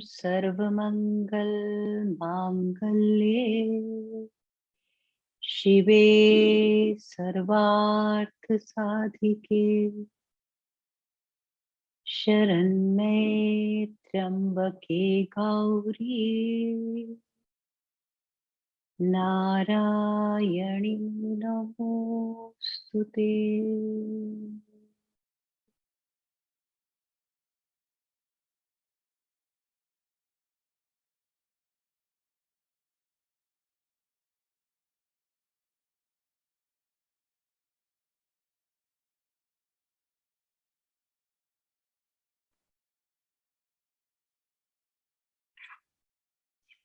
सर्वमंगल मांगल्ये शिवे सर्वार्थ साधिके शरण्ये त्र्यंबके गौरी नारायणी नमोस्तुते।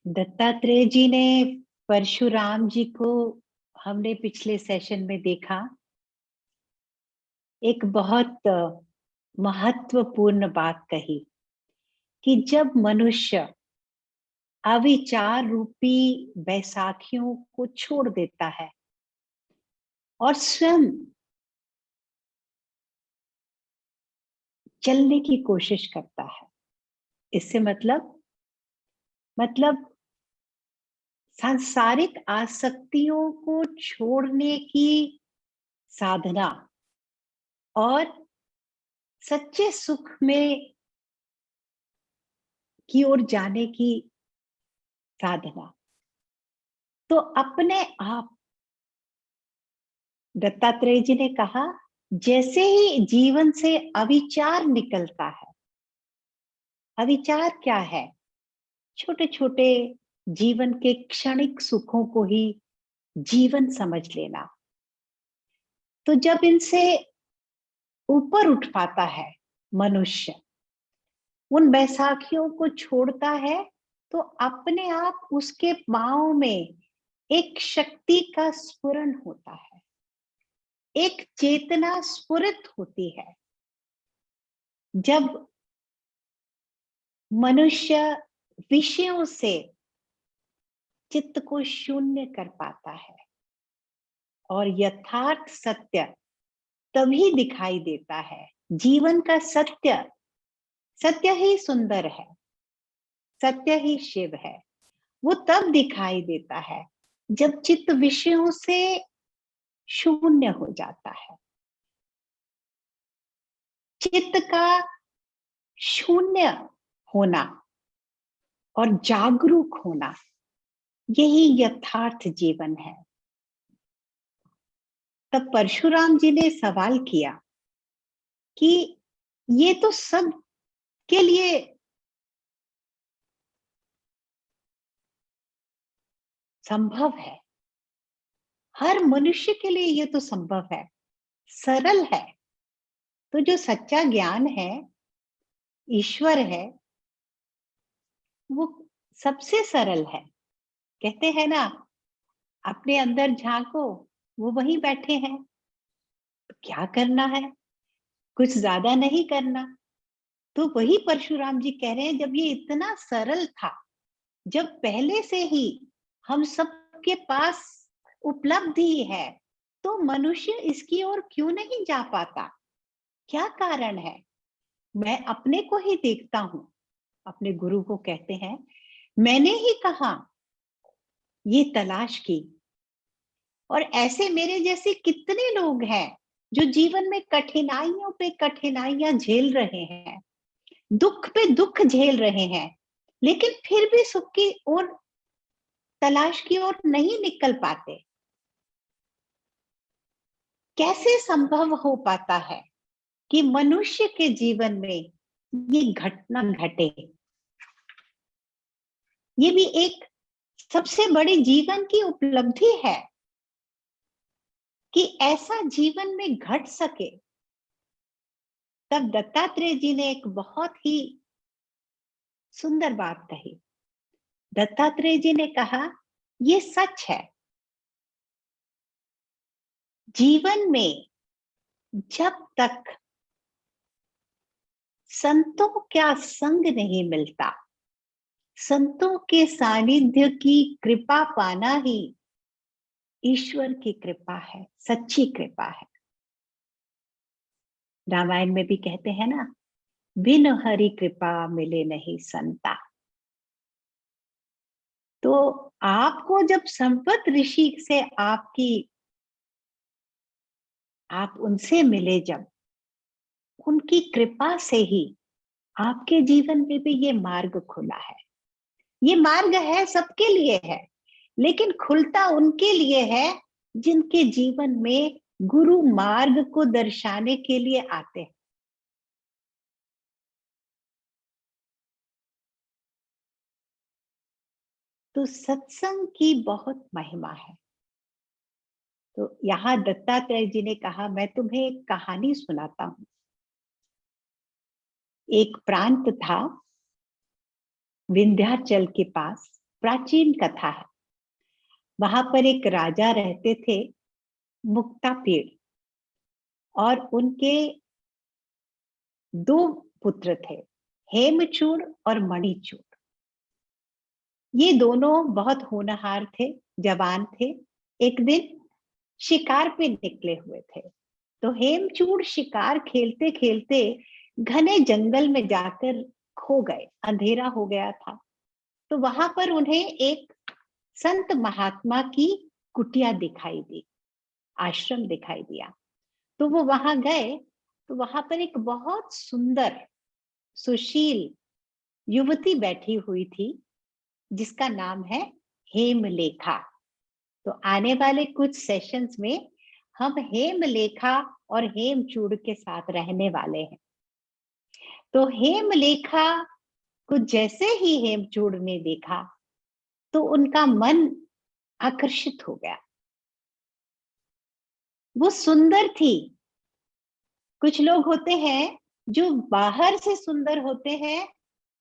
दत्तात्रेय जी ने परशुराम जी को हमने पिछले सेशन में देखा, एक बहुत महत्वपूर्ण बात कही कि जब मनुष्य अविचार रूपी बैसाखियों को छोड़ देता है और स्वयं चलने की कोशिश करता है, इससे मतलब सांसारिक आसक्तियों को छोड़ने की साधना और सच्चे सुख में की ओर जाने की साधना, तो अपने आप दत्तात्रेय जी ने कहा, जैसे ही जीवन से अविचार निकलता है, अविचार क्या है? छोटे छोटे जीवन के क्षणिक सुखों को ही जीवन समझ लेना। तो जब इनसे ऊपर उठ पाता है मनुष्य, उन बैसाखियों को छोड़ता है, तो अपने आप उसके पांव में एक शक्ति का स्फुरण होता है, एक चेतना स्फुरित होती है। जब मनुष्य विषयों से चित्त को शून्य कर पाता है और यथार्थ सत्य तभी दिखाई देता है। जीवन का सत्य, सत्य ही सुंदर है, सत्य ही शिव है। वो तब दिखाई देता है जब चित्त विषयों से शून्य हो जाता है। चित्त का शून्य होना और जागरूक होना, यही यथार्थ जीवन है। तब परशुराम जी ने सवाल किया कि ये तो सब के लिए संभव है, हर मनुष्य के लिए ये तो संभव है, सरल है। तो जो सच्चा ज्ञान है, ईश्वर है, वो सबसे सरल है। कहते हैं ना, अपने अंदर झांको, वो वहीं बैठे हैं। तो क्या करना है? कुछ ज्यादा नहीं करना। तो वही परशुराम जी कह रहे हैं, जब ये इतना सरल था, जब पहले से ही हम सबके पास उपलब्धि है, तो मनुष्य इसकी ओर क्यों नहीं जा पाता? क्या कारण है? मैं अपने को ही देखता हूं। अपने गुरु को कहते हैं, मैंने ही कहा, ये तलाश की। और ऐसे मेरे जैसे कितने लोग हैं जो जीवन में कठिनाइयों पे कठिनाइयां झेल रहे हैं, दुख पे दुख झेल रहे हैं, लेकिन फिर भी सुख की ओर, तलाश की ओर नहीं निकल पाते। कैसे संभव हो पाता है कि मनुष्य के जीवन में ये घटना घटे? ये भी एक सबसे बड़ी जीवन की उपलब्धि है कि ऐसा जीवन में घट सके। तब दत्तात्रेय जी ने एक बहुत ही सुंदर बात कही। दत्तात्रेय जी ने कहा, ये सच है, जीवन में जब तक संतों का संग नहीं मिलता, संतों के सानिध्य की कृपा पाना ही ईश्वर की कृपा है, सच्ची कृपा है। रामायण में भी कहते हैं ना, बिन हरि कृपा मिले नहीं संता। तो आपको जब संपत ऋषि से आप उनसे मिले, जब उनकी कृपा से ही आपके जीवन में भी ये मार्ग खुला है। ये मार्ग है, सबके लिए है, लेकिन खुलता उनके लिए है जिनके जीवन में गुरु मार्ग को दर्शाने के लिए आते हैं। तो सत्संग की बहुत महिमा है। तो यहाँ दत्तात्रेय जी ने कहा, मैं तुम्हें एक कहानी सुनाता हूं। एक प्रांत था विंध्याचल के पास, प्राचीन कथा है। वहां पर एक राजा रहते थे, मुक्तापीड़, और उनके दो पुत्र थे, हेमचूड़ और मणिचूड़। ये दोनों बहुत होनहार थे, जवान थे। एक दिन शिकार पे निकले हुए थे। तो हेमचूड़ शिकार खेलते खेलते घने जंगल में जाकर खो गए। अंधेरा हो गया था। तो वहां पर उन्हें एक संत महात्मा की कुटिया दिखाई दी, आश्रम दिखाई दिया। तो वो वहां गए। तो वहां पर एक बहुत सुंदर सुशील युवती बैठी हुई थी, जिसका नाम है हेमलेखा। तो आने वाले कुछ सेशंस में हम हेमलेखा और हेमचूड़ के साथ रहने वाले हैं। तो हेमलेखा को जैसे ही हेमचूड़ ने देखा तो उनका मन आकर्षित हो गया। वो सुंदर थी। कुछ लोग होते हैं जो बाहर से सुंदर होते हैं,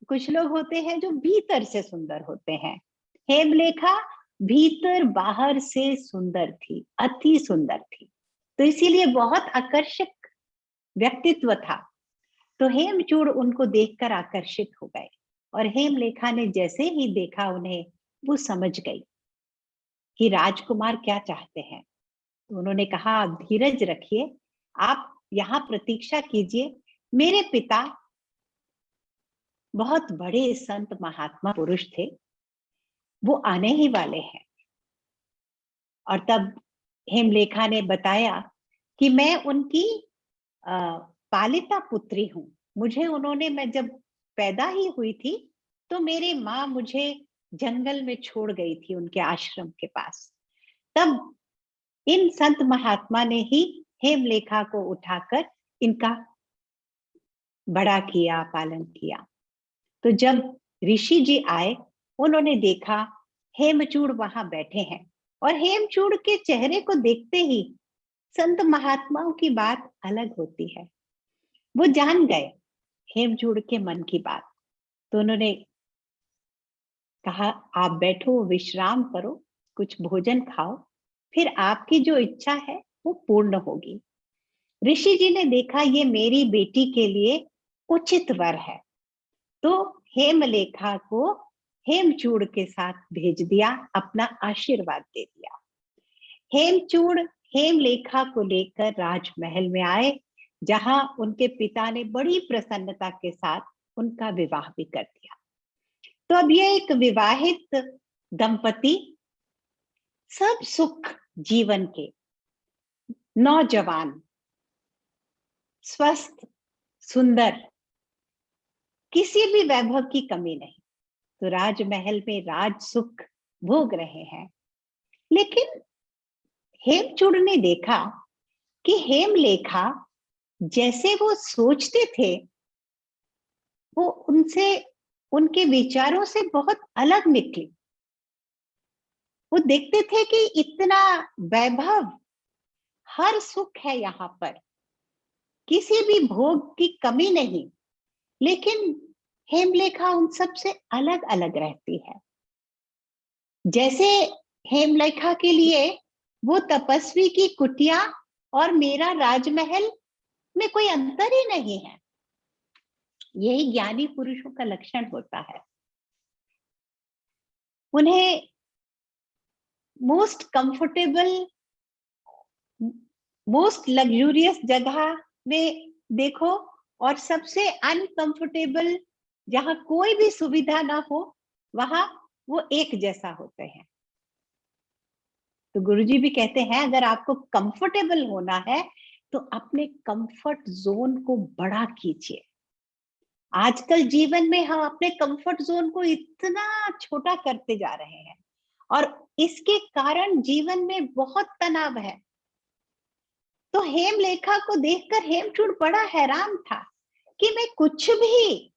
कुछ लोग होते हैं जो भीतर से सुंदर होते हैं। हेमलेखा भीतर बाहर से सुंदर थी, अति सुंदर थी। तो इसीलिए बहुत आकर्षक व्यक्तित्व था। तो हेमचूड़ उनको देखकर आकर्षित हो गए, और हेमलेखा ने जैसे ही देखा उन्हें, वो समझ गई कि राजकुमार क्या चाहते हैं। तो उन्होंने कहा, आप धीरज रखिए, आप यहाँ प्रतीक्षा कीजिए। मेरे पिता बहुत बड़े संत महात्मा पुरुष थे, वो आने ही वाले हैं। और तब हेमलेखा ने बताया कि मैं उनकी पालिता पुत्री हूं। मुझे उन्होंने, मैं जब पैदा ही हुई थी तो मेरी माँ मुझे जंगल में छोड़ गई थी उनके आश्रम के पास। तब इन संत महात्मा ने ही हेमलेखा को उठाकर इनका बड़ा किया, पालन किया। तो जब ऋषि जी आए, उन्होंने देखा हेमचूड़ वहां बैठे हैं, और हेमचूड़ के चेहरे को देखते ही संत महात्माओं की बात अलग होती है। वो जान गए हेमचूड़ के मन की बात। तो उन्होंने कहा, आप बैठो, विश्राम करो, कुछ भोजन खाओ, फिर आपकी जो इच्छा है वो पूर्ण होगी। ऋषि जी ने देखा ये मेरी बेटी के लिए उचित वर है, तो हेमलेखा को हेमचूड़ के साथ भेज दिया, अपना आशीर्वाद दे दिया। हेमचूड़ हेमलेखा को लेकर राजमहल में आए, जहां उनके पिता ने बड़ी प्रसन्नता के साथ उनका विवाह भी कर दिया। तो अब ये एक विवाहित दंपति, सब सुख जीवन के, नौजवान, स्वस्थ, सुंदर, किसी भी वैभव की कमी नहीं। तो राजमहल में राज सुख भोग रहे हैं। लेकिन हेमचूड़ ने देखा कि हेमलेखा जैसे वो सोचते थे, वो उनसे, उनके विचारों से बहुत अलग निकली। वो देखते थे कि इतना वैभव, हर सुख है यहाँ पर, किसी भी भोग की कमी नहीं, लेकिन हेमलेखा उन सब से अलग अलग रहती है। जैसे हेमलेखा के लिए वो तपस्वी की कुटिया और मेरा राजमहल में कोई अंतर ही नहीं है। यही ज्ञानी पुरुषों का लक्षण होता है। उन्हें मोस्ट कंफर्टेबल, मोस्ट लग्जूरियस जगह में देखो, और सबसे अनकंफर्टेबल, जहां कोई भी सुविधा ना हो, वहां वो एक जैसा होते हैं। तो गुरुजी भी कहते हैं अगर आपको कंफर्टेबल होना है तो अपने कंफर्ट जोन को बड़ा कीजिए। आजकल जीवन में हम अपने कंफर्ट जोन को इतना छोटा करते जा रहे हैं और इसके कारण जीवन में बहुत तनाव है। तो हेमलेखा को देखकर हेमचूड़ बड़ा हैरान था कि मैं कुछ भी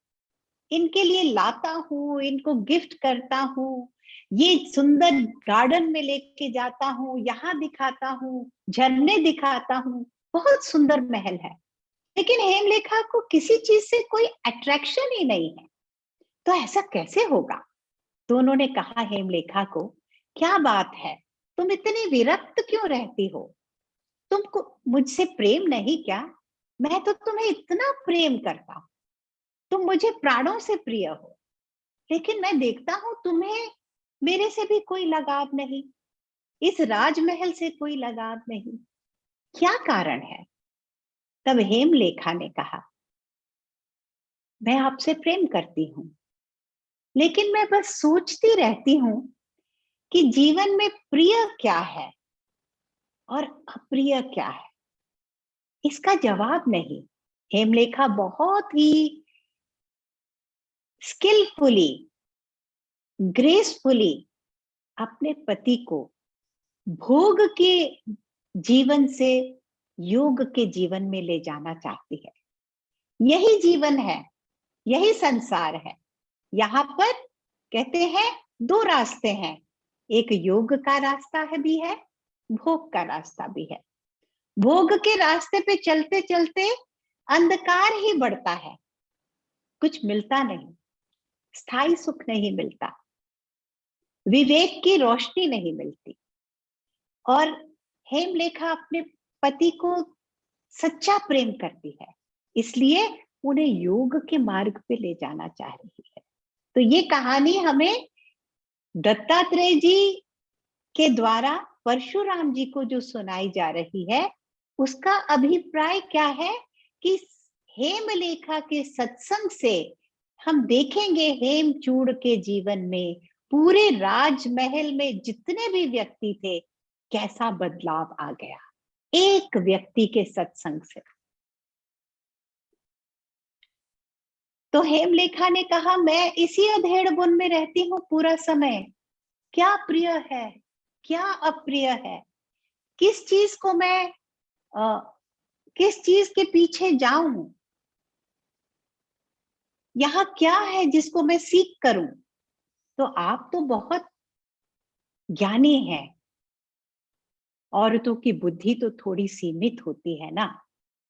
इनके लिए लाता हूँ, इनको गिफ्ट करता हूँ, ये सुंदर गार्डन में लेके जाता हूँ, यहाँ दिखाता हूँ, झरने दिखाता हूँ, बहुत सुंदर महल है, लेकिन हेमलेखा को किसी चीज से कोई अट्रैक्शन ही नहीं है। तो ऐसा कैसे होगा? तो उन्होंने कहा हेमलेखा को, क्या बात है, तुम इतनी विरक्त क्यों रहती हो? तुमको मुझसे प्रेम नहीं क्या? मैं तो तुम्हें इतना प्रेम करता हूं, तुम मुझे प्राणों से प्रिय हो, लेकिन मैं देखता हूं तुम्हें मेरे से भी कोई लगाव नहीं, इस राजमहल से कोई लगाव नहीं, क्या कारण है? तब हेमलेखा ने कहा, मैं आपसे प्रेम करती हूं, लेकिन मैं बस सोचती रहती हूं कि जीवन में प्रिय क्या है और अप्रिय क्या है, इसका जवाब नहीं। हेमलेखा बहुत ही स्किलफुली, ग्रेसफुली अपने पति को भोग के जीवन से योग के जीवन में ले जाना चाहती है। यही जीवन है, यही संसार है। यहाँ पर कहते हैं दो रास्ते हैं, एक योग का रास्ता है भी है, भोग का रास्ता भी है। भोग के रास्ते पे चलते चलते अंधकार ही बढ़ता है, कुछ मिलता नहीं, स्थायी सुख नहीं मिलता, विवेक की रोशनी नहीं मिलती। और हेमलेखा अपने पति को सच्चा प्रेम करती है, इसलिए उन्हें योग के मार्ग पे ले जाना चाह रही है। तो ये कहानी हमें दत्तात्रेय जी के द्वारा परशुराम जी को जो सुनाई जा रही है, उसका अभिप्राय क्या है कि हेमलेखा के सत्संग से हम देखेंगे हेमचूड़ के जीवन में पूरे राजमहल में जितने भी व्यक्ति थे, कैसा बदलाव आ गया एक व्यक्ति के सत्संग से। तो हेमलेखा ने कहा, मैं इसी अधेड़ बुन में रहती हूँ पूरा समय, क्या प्रिय है, क्या अप्रिय है, किस चीज को मैं किस चीज के पीछे जाऊं, यहाँ क्या है जिसको मैं सीख करूं? तो आप तो बहुत ज्ञानी हैं, औरतों की बुद्धि तो थोड़ी सीमित होती है ना,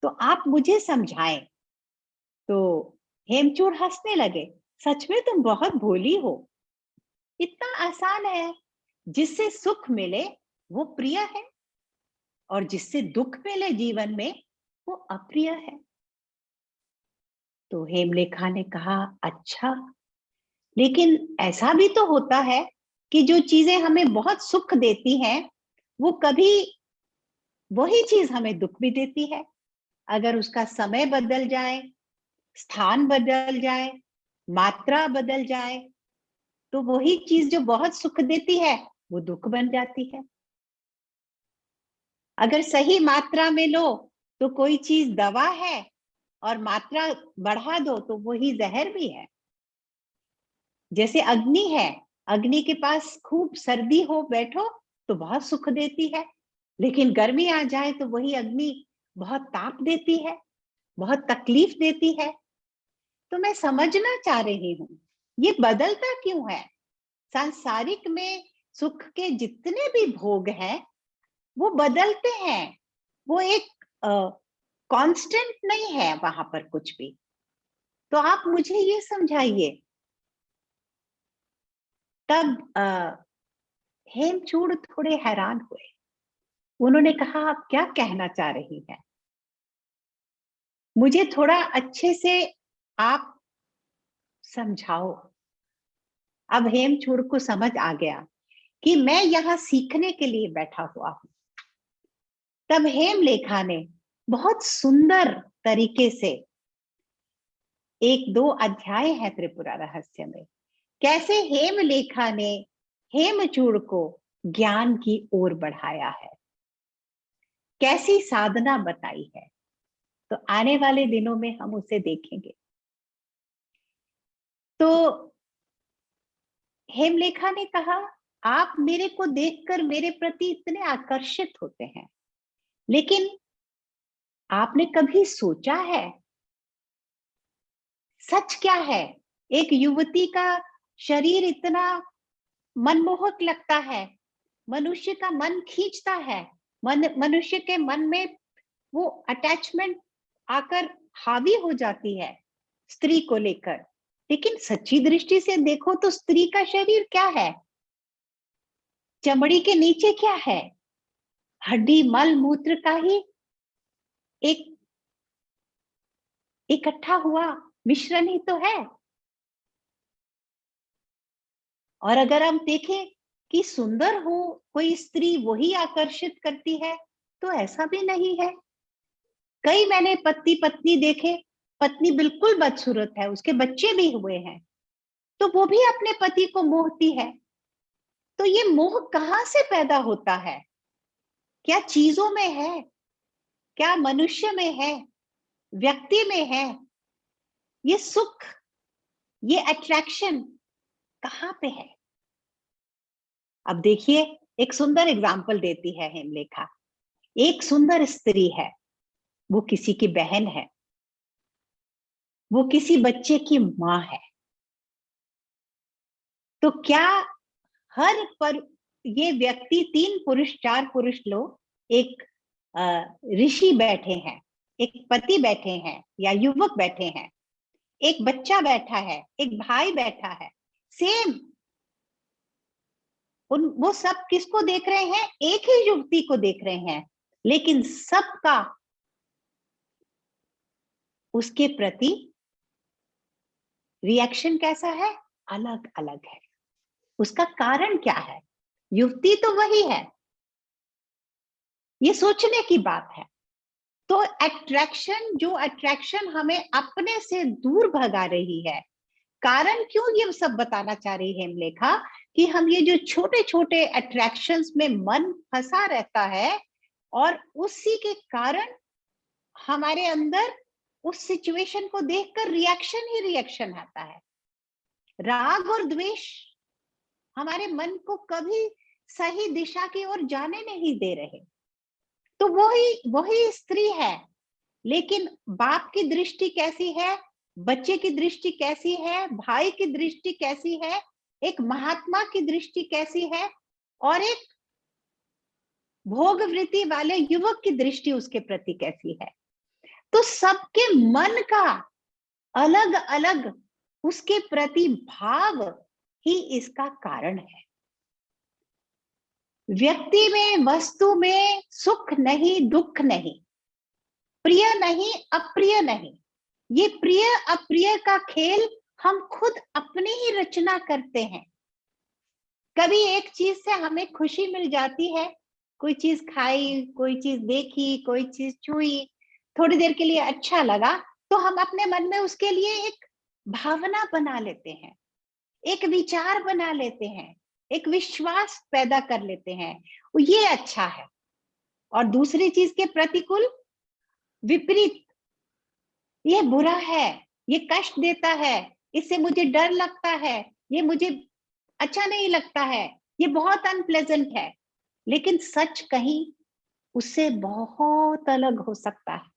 तो आप मुझे समझाएं। तो हेमचूड़ हंसने लगे, सच में तुम बहुत भोली हो, इतना आसान है, जिससे सुख मिले वो प्रिय है और जिससे दुख मिले जीवन में वो अप्रिय है। तो हेमलेखा ने कहा, अच्छा, लेकिन ऐसा भी तो होता है कि जो चीजें हमें बहुत सुख देती हैं वो कभी वही चीज हमें दुख भी देती है। अगर उसका समय बदल जाए, स्थान बदल जाए, मात्रा बदल जाए, तो वही चीज जो बहुत सुख देती है वो दुख बन जाती है। अगर सही मात्रा में लो तो कोई चीज दवा है, और मात्रा बढ़ा दो तो वही जहर भी है। जैसे अग्नि है, अग्नि के पास खूब सर्दी हो बैठो तो बहुत सुख देती है, लेकिन गर्मी आ जाए तो वही अग्नि बहुत ताप देती है, बहुत तकलीफ देती है। तो मैं समझना चाह रही हूँ ये बदलता क्यों है? सांसारिक में सुख के जितने भी भोग हैं वो बदलते हैं, वो एक कांस्टेंट नहीं है वहां पर कुछ भी। तो आप मुझे ये समझाइए। तब हेमचूड़ थोड़े हैरान हुए, उन्होंने कहा, आप क्या कहना चाह रही हैं? मुझे थोड़ा अच्छे से आप समझाओ। अब हेमचूड़ को समझ आ गया कि मैं यहाँ सीखने के लिए बैठा हुआ हूं। तब हेमलेखा ने बहुत सुंदर तरीके से, एक दो अध्याय है त्रिपुरा रहस्य में, कैसे हेमलेखा ने हेमचूड़ को ज्ञान की ओर बढ़ाया है, कैसी साधना बताई है। तो आने वाले दिनों में हम उसे देखेंगे। तो हेमलेखा ने कहा, आप मेरे को देखकर मेरे प्रति इतने आकर्षित होते हैं, लेकिन आपने कभी सोचा है सच क्या है? एक युवती का शरीर इतना मनमोहक लगता है, मनुष्य का मन खींचता है, मनुष्य के मन में वो अटैचमेंट आकर हावी हो जाती है स्त्री को लेकर। लेकिन सच्ची दृष्टि से देखो तो स्त्री का शरीर क्या है? चमड़ी के नीचे क्या है? हड्डी मल मूत्र का ही एक इकट्ठा हुआ मिश्रण ही तो है। और अगर हम देखें कि सुंदर हो कोई स्त्री वही आकर्षित करती है, तो ऐसा भी नहीं है। कई मैंने पति पत्नी देखे, पत्नी बिल्कुल बदसूरत है, उसके बच्चे भी हुए हैं, तो वो भी अपने पति को मोहती है। तो ये मोह कहां से पैदा होता है? क्या चीजों में है? क्या मनुष्य में है? व्यक्ति में है? ये सुख, ये अट्रैक्शन कहां पे है? अब देखिए, एक सुंदर एग्जाम्पल देती है हेमलेखा। एक सुंदर स्त्री है, वो किसी की बहन है, वो किसी बच्चे की मां है। तो क्या हर पर ये व्यक्ति, 3 पुरुष 4 पुरुष लोग, एक ऋषि बैठे हैं, एक पति बैठे हैं या युवक बैठे हैं, एक बच्चा बैठा है, एक भाई बैठा है, सेम वो सब किसको देख रहे हैं? एक ही युवती को देख रहे हैं, लेकिन सबका उसके प्रति रिएक्शन कैसा है? अलग अलग है। उसका कारण क्या है? युवती तो वही है, ये सोचने की बात है। तो अट्रैक्शन हमें अपने से दूर भगा रही है। कारण क्यों ये सब बताना चाह रही है हेमलेखा, कि हम ये जो छोटे छोटे अट्रैक्शंस में मन फंसा रहता है, और उसी के कारण हमारे अंदर उस सिचुएशन को देखकर रिएक्शन ही रिएक्शन आता है। राग और द्वेष हमारे मन को कभी सही दिशा की ओर जाने नहीं दे रहे। तो वही वही स्त्री है, लेकिन बाप की दृष्टि कैसी है, बच्चे की दृष्टि कैसी है, भाई की दृष्टि कैसी है, एक महात्मा की दृष्टि कैसी है, और एक भोग वृत्ति वाले युवक की दृष्टि उसके प्रति कैसी है। तो सबके मन का अलग अलग उसके प्रति भाव ही इसका कारण है। व्यक्ति में, वस्तु में सुख नहीं, दुख नहीं, प्रिय नहीं, अप्रिय नहीं। ये प्रिय अप्रिय का खेल हम खुद अपनी ही रचना करते हैं। कभी एक चीज से हमें खुशी मिल जाती है, कोई चीज खाई, कोई चीज देखी, कोई चीज छुई, थोड़ी देर के लिए अच्छा लगा, तो हम अपने मन में उसके लिए एक भावना बना लेते हैं, एक विचार बना लेते हैं, एक विश्वास पैदा कर लेते हैं, ये अच्छा है। और दूसरी चीज के प्रतिकूल, विपरीत, ये बुरा है, ये कष्ट देता है, इससे मुझे डर लगता है, ये मुझे अच्छा नहीं लगता है, ये बहुत अनप्लेजेंट है। लेकिन सच कहीं उससे बहुत अलग हो सकता है।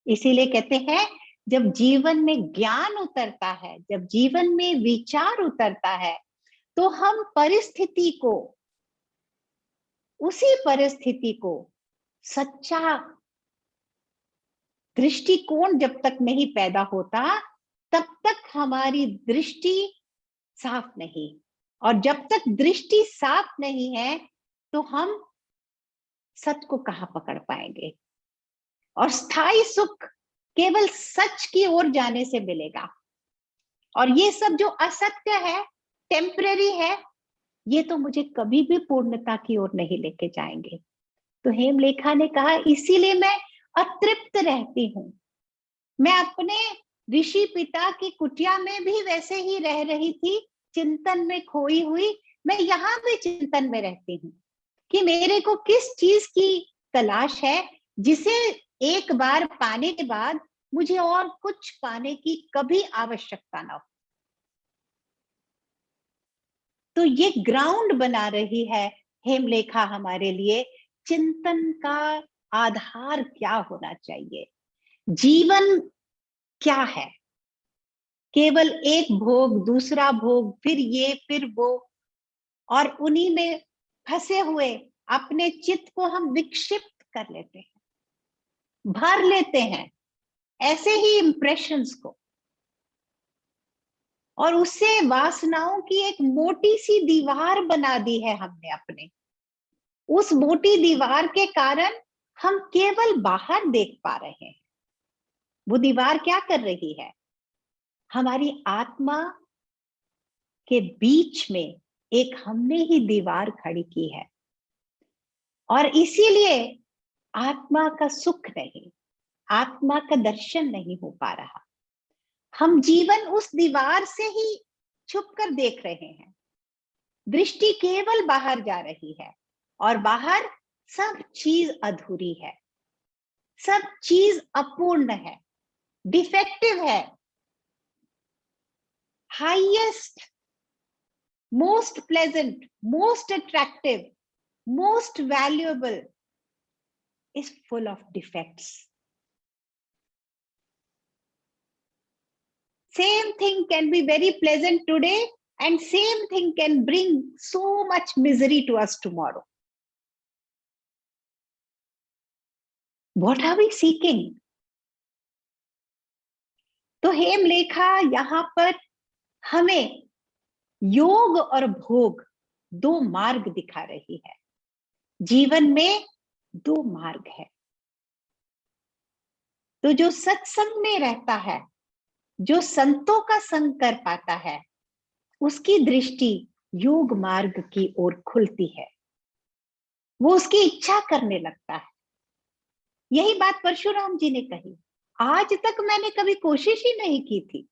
इसीलिए कहते हैं, जब जीवन में ज्ञान उतरता है, जब जीवन में विचार उतरता है, तो हम परिस्थिति को, उसी परिस्थिति को सच्चा दृष्टिकोण जब तक नहीं पैदा होता, तब तक हमारी दृष्टि साफ नहीं। और जब तक दृष्टि साफ नहीं है, तो हम सच को कहां पकड़ पाएंगे। और स्थायी सुख केवल सच की ओर जाने से मिलेगा। और ये सब जो असत्य है, टेम्परेरी है, ये तो मुझे कभी भी पूर्णता की ओर नहीं लेके जाएंगे। तो हेमलेखा ने कहा, इसीलिए मैं अतृप्त रहती हूं। मैं अपने ऋषि पिता की कुटिया में भी वैसे ही रह रही थी, चिंतन में खोई हुई, मैं यहाँ भी चिंतन में रहती हूँ कि मेरे को किस चीज की तलाश है जिसे एक बार पाने के बाद मुझे और कुछ पाने की कभी आवश्यकता ना हो। तो ये ग्राउंड बना रही है हेमलेखा हमारे लिए। चिंतन का आधार क्या होना चाहिए? जीवन क्या है? केवल एक भोग, दूसरा भोग, फिर ये फिर वो, और उन्हीं में फंसे हुए अपने चित्त को हम विक्षिप्त कर लेते हैं, भर लेते हैं ऐसे ही इंप्रेशंस को, और उससे वासनाओं की एक मोटी सी दीवार बना दी है हमने अपने। उस मोटी दीवार के कारण हम केवल बाहर देख पा रहे हैं। वो दीवार क्या कर रही है? हमारी आत्मा के बीच में एक हमने ही दीवार खड़ी की है, और इसीलिए आत्मा का सुख नहीं, आत्मा का दर्शन नहीं हो पा रहा। हम जीवन उस दीवार से ही छुप कर देख रहे हैं। दृष्टि केवल बाहर जा रही है, और बाहर सब चीज अधूरी है, सब चीज अपूर्ण है, डिफेक्टिव है। Highest, most pleasant, most attractive, most valuable is full of defects. Same thing can be very pleasant today, and same thing can bring so much misery to us tomorrow. What are we seeking? तो हेमलेखा यहाँ पर हमें योग और भोग दो मार्ग दिखा रही है। जीवन में दो मार्ग है। तो जो सत्संग में रहता है, जो संतों का संग कर पाता है, उसकी दृष्टि योग मार्ग की ओर खुलती है। वो उसकी इच्छा करने लगता है। यही बात परशुराम जी ने कही, आज तक मैंने कभी कोशिश ही नहीं की थी।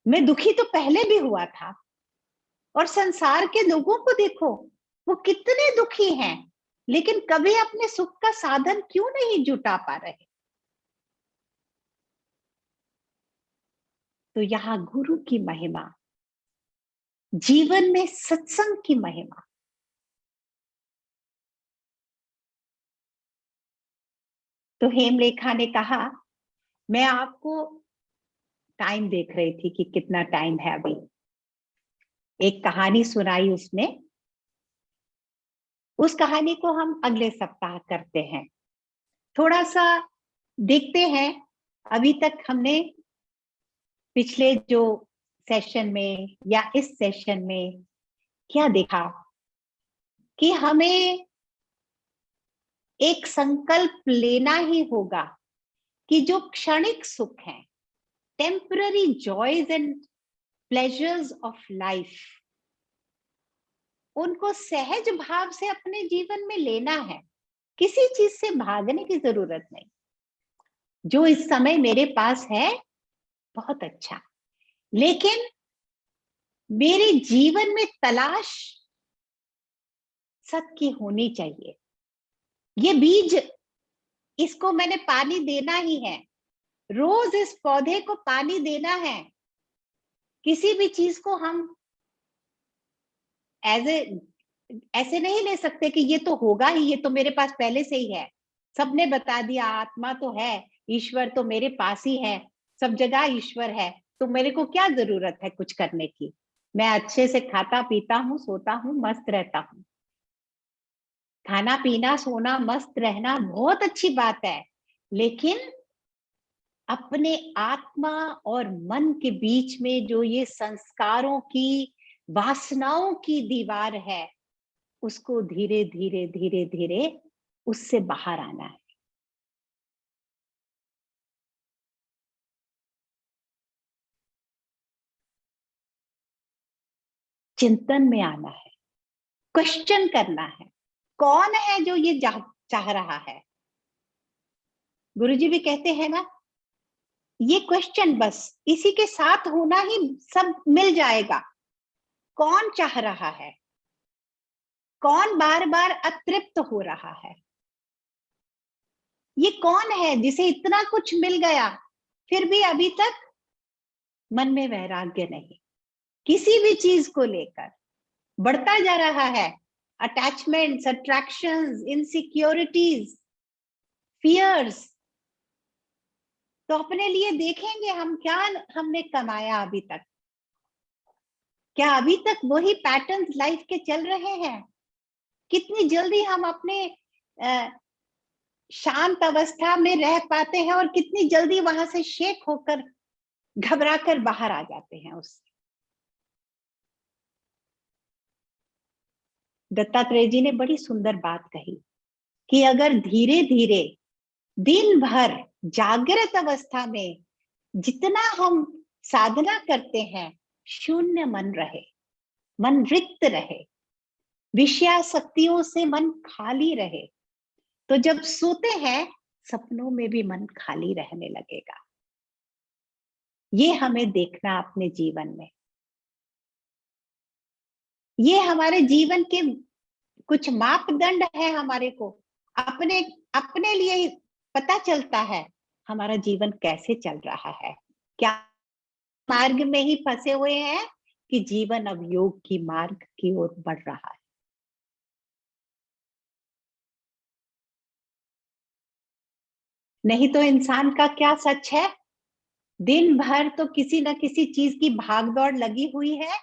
मैं दुखी तो पहले भी हुआ था, और संसार के लोगों को देखो, वो कितने दुखी हैं, लेकिन कभी अपने सुख का साधन क्यों नहीं जुटा पा रहे? तो यहाँ गुरु की महिमा, जीवन में सत्संग की महिमा। तो हेमलेखा ने कहा, मैं आपको टाइम देख रही थी कि कितना टाइम है अभी। एक कहानी सुनाई उसने। उस कहानी को हम अगले सप्ताह करते हैं। थोड़ा सा देखते हैं, अभी तक हमने पिछले जो सेशन में या इस सेशन में क्या देखा, कि हमें एक संकल्प लेना ही होगा कि जो क्षणिक सुख है, temporary joys and pleasures of life, उनको सहज भाव से अपने जीवन में लेना है। किसी चीज से भागने की जरूरत नहीं। जो इस समय मेरे पास है बहुत अच्छा, लेकिन मेरे जीवन में तलाश सत की होनी चाहिए। ये बीज, इसको मैंने पानी देना ही है। रोज इस पौधे को पानी देना है। किसी भी चीज को हम ऐसे नहीं ले सकते कि ये तो होगा ही, ये तो मेरे पास पहले से ही है। सबने बता दिया आत्मा तो है, ईश्वर तो मेरे पास ही है, सब जगह ईश्वर है, तो मेरे को क्या जरूरत है कुछ करने की? मैं अच्छे से खाता पीता हूँ, सोता हूँ, मस्त रहता हूँ। खाना पीना सोना मस्त रहना बहुत अच्छी बात है, लेकिन अपने आत्मा और मन के बीच में जो ये संस्कारों की, वासनाओं की दीवार है, उसको धीरे धीरे धीरे धीरे उससे बाहर आना है। चिंतन में आना है, क्वेश्चन करना है, कौन है जो ये चाह रहा है? गुरुजी भी कहते हैं ना ये क्वेश्चन बस इसी के साथ होना ही सब मिल जाएगा। कौन चाह रहा है? कौन बार बार अतृप्त हो रहा है? ये कौन है जिसे इतना कुछ मिल गया फिर भी अभी तक मन में वैराग्य नहीं, किसी भी चीज को लेकर बढ़ता जा रहा है। Attachments, attractions, insecurities, fears. तो अपने लिए देखेंगे हम क्या हमने कमाया अभी तक। क्या अभी तक वही पैटर्न्स लाइफ के चल रहे हैं? कितनी जल्दी हम अपने शांत अवस्था में रह पाते हैं और कितनी जल्दी वहां से शेक होकर घबरा कर बाहर आ जाते हैं उससे। दत्तात्रेय जी ने बड़ी सुंदर बात कही कि अगर धीरे धीरे दिन भर जागृत अवस्था में जितना हम साधना करते हैं, शून्य मन रहे, मन रिक्त रहे, विषयासक्तियों से मन खाली रहे, तो जब सोते हैं सपनों में भी मन खाली रहने लगेगा। ये हमें देखना अपने जीवन में। ये हमारे जीवन के कुछ मापदंड है। हमारे को अपने अपने लिए पता चलता है हमारा जीवन कैसे चल रहा है। क्या मार्ग में ही फंसे हुए हैं कि जीवन अब योग की मार्ग की ओर बढ़ रहा है? नहीं तो इंसान का क्या सच है, दिन भर तो किसी न किसी चीज की भागदौड़ लगी हुई है,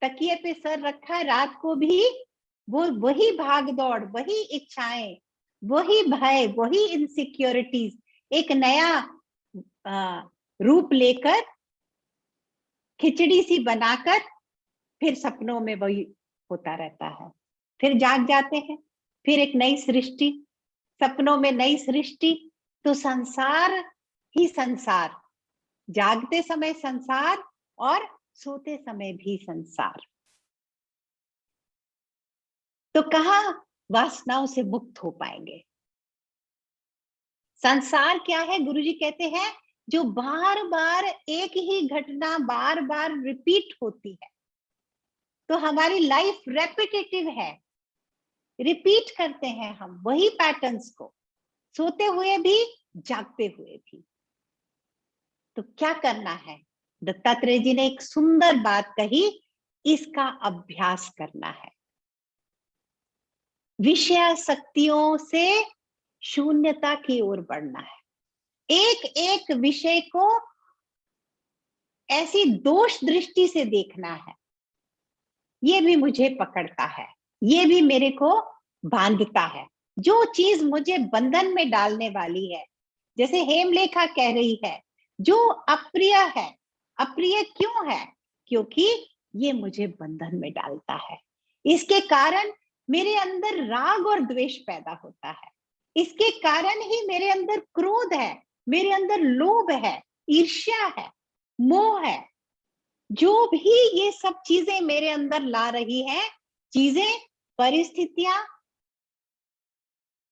तकिए पे सर रखा है, रात को भी वो वही भागदौड़, वही इच्छाएं, वही भय, वही इनसिक्योरिटीज एक नया रूप लेकर, खिचड़ी सी बनाकर फिर सपनों में वही होता रहता है। फिर जाग जाते हैं, फिर एक नई सृष्टि, सपनों में नई सृष्टि। तो संसार ही संसार, जागते समय संसार और सोते समय भी संसार। तो कहाँ वासनाओं से मुक्त हो पाएंगे? संसार क्या है? गुरुजी कहते हैं जो बार बार एक ही घटना बार बार रिपीट होती है। तो हमारी लाइफ रेपिटेटिव है, रिपीट करते हैं हम वही पैटर्न्स को, सोते हुए भी, जागते हुए भी। तो क्या करना है? दत्तात्रेय जी ने एक सुंदर बात कही, इसका अभ्यास करना है। विषयासक्तियों से शून्यता की ओर बढ़ना है। एक एक विषय को ऐसी दोष दृष्टि से देखना है, ये भी मुझे पकड़ता है, ये भी मेरे को बांधता है। जो चीज मुझे बंधन में डालने वाली है, जैसे हेमलेखा कह रही है, जो अप्रिय है, अप्रिय क्यों है? क्योंकि ये मुझे बंधन में डालता है। इसके कारण मेरे अंदर राग और द्वेष पैदा होता है। इसके कारण ही मेरे अंदर क्रोध है, मेरे अंदर लोभ है, ईर्ष्या है, मोह है। जो भी ये सब चीजें मेरे अंदर ला रही है, चीजें, परिस्थितियां,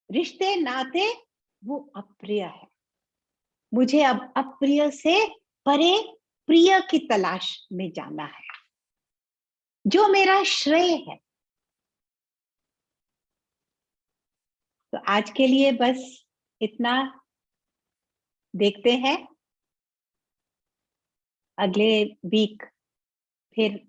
रिश्ते, नाते, वो अप्रिय है। मुझे अब अप्रिय से परे प्रिय की तलाश में जाना है, जो मेरा श्रेय है। तो आज के लिए बस इतना। देखते हैं अगले वीक फिर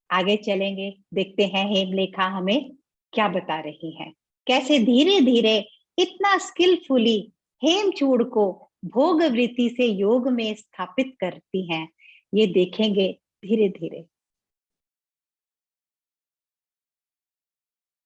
आगे चलेंगे, देखते हैं हेमलेखा हमें क्या बता रही है, कैसे धीरे धीरे इतना स्किलफुली हेमचूड़ को भोग वृत्ति से योग में स्थापित करती हैं। ये देखेंगे धीरे धीरे।